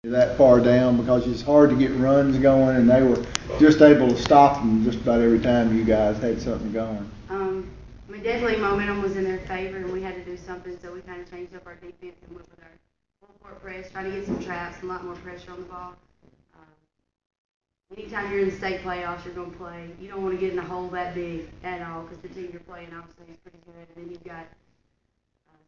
that far down because it's hard to get runs going, and they were just able to stop them just about every time you guys had something going. I mean, definitely momentum was in their favor, and we had to do something, so we kind of changed up our defense and went with our full court press, trying to get some traps, and a lot more pressure on the ball. Anytime you're in the state playoffs, you're going to play. You don't want to get in a hole that big at all because the team you're playing obviously is pretty good. And then you've got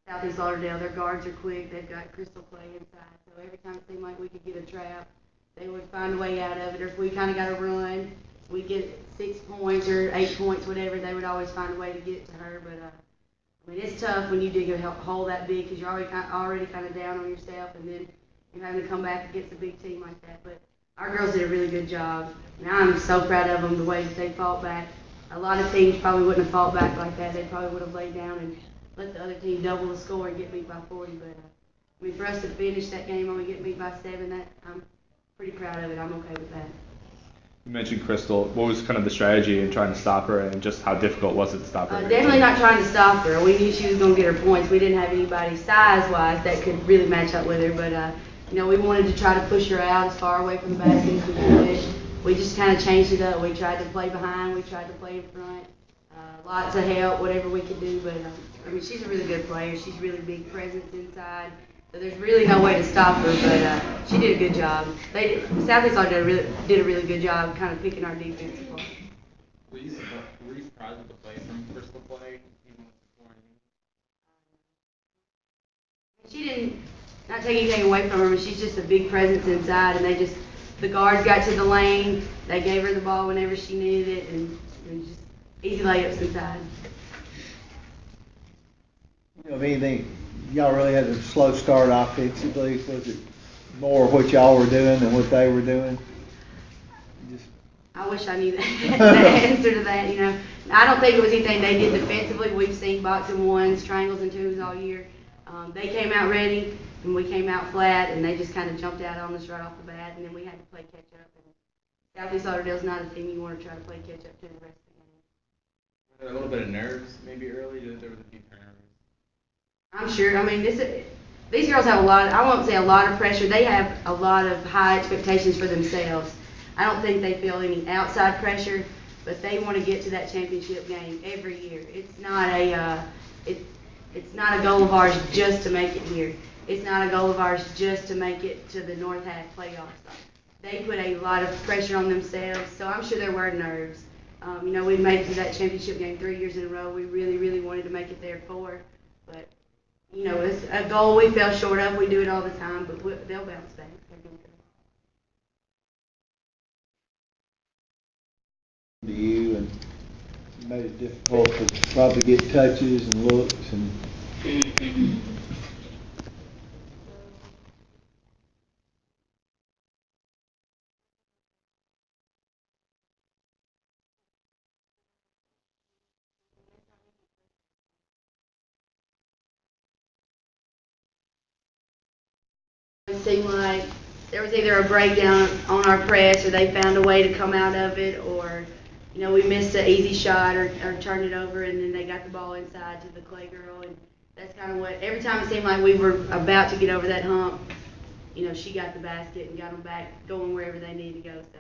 Southeast Lauderdale. Their guards are quick. They've got Crystal Clay inside. So every time it seemed like we could get a trap, they would find a way out of it. Or if we kind of got a run, we get 6 points or 8 points, whatever. They would always find a way to get to her. But I mean, it's tough when you dig a hole that big because you're already kind of down on yourself, and then you're having to come back against a big team like that. But our girls did a really good job, and I'm so proud of them the way that they fought back. A lot of teams probably wouldn't have fought back like that. They probably would have laid down and let the other team double the score and get beat by 40. But I mean, for us to finish that game only getting beat by 7, that I'm pretty proud of it. I'm okay with that. You mentioned Crystal. What was kind of the strategy in trying to stop her, and just how difficult was it to stop her? Definitely not trying to stop her. We knew she was going to get her points. We didn't have anybody size-wise that could really match up with her, but you know, we wanted to try to push her out as far away from the basket as we could. We just kind of changed it up. We tried to play behind. We tried to play in front. Lots of help, whatever we could do. But I mean, she's a really good player. She's really big presence inside. So there's really no way to stop her. But she did a good job. Southeast Lauderdale did a really good job kind of picking our defense apart. Were you surprised with the play from Crystal Clay, even with the scoring? She didn't not take anything away from her, but she's just a big presence inside, and the guards got to the lane, they gave her the ball whenever she needed it, and just easy layups inside. You know, if anything, y'all really had a slow start offensively. Was it more what y'all were doing than what they were doing? I wish I knew the answer to that. You know, I don't think it was anything they did defensively. We've seen boxing ones, triangles, and twos all year. They came out ready, and we came out flat, and they just kind of jumped out on us right off the bat, and then we had to play catch up. And Southeast Lauderdale's not a team you want to try to play catch up to the rest of the game. Was there a little bit of nerves maybe early? There was a few turnovers. I'm sure. I mean, these girls have a lot. I won't say a lot of pressure. They have a lot of high expectations for themselves. I don't think they feel any outside pressure, but they want to get to that championship game every year. It's not a goal of ours just to make it here. It's not a goal of ours just to make it to the North Half playoffs. They put a lot of pressure on themselves, so I'm sure there were nerves. You know, we made it to that championship game 3 years in a row. We really, really wanted to make it there 4, but you know, it's a goal we fell short of. We do it all the time, but they'll bounce back. To you, and it made it difficult to probably get touches and looks and. It seemed like there was either a breakdown on our press, or they found a way to come out of it, or you know, we missed an easy shot or turned it over, and then they got the ball inside to the Clay girl, and that's kind of what, every time it seemed like we were about to get over that hump, you know, she got the basket and got them back going wherever they needed to go. So.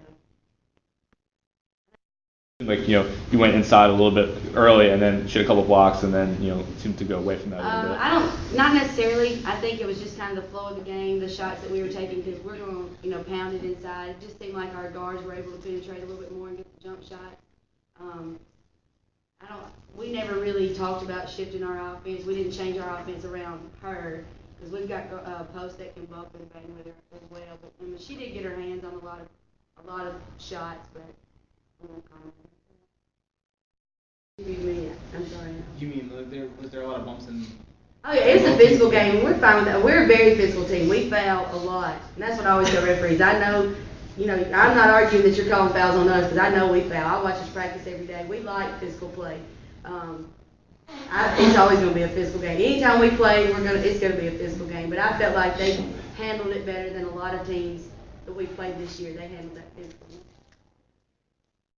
Like, you know, you went inside a little bit early and then shot a couple blocks and then, you know, seemed to go away from that a little bit. Not necessarily. I think it was just kind of the flow of the game, the shots that we were taking, because we're going to, you know, pound it inside. It just seemed like our guards were able to penetrate a little bit more and get the jump shot. We never really talked about shifting our offense. We didn't change our offense around her, because we've got posts that can bump and bang with her as well. But I mean, she did get her hands on a lot of shots, but I won't comment. I'm sorry. You mean was there a lot of bumps in? Oh yeah, it's a physical game. We're fine with that. We're a very physical team. We foul a lot, and that's what I always tell referees. I know, you know, I'm not arguing that you're calling fouls on us, because I know we foul. I watch us practice every day. We like physical play. It's always going to be a physical game. Anytime we play, it's going to be a physical game. But I felt like they handled it better than a lot of teams that we played this year. They handled that physically.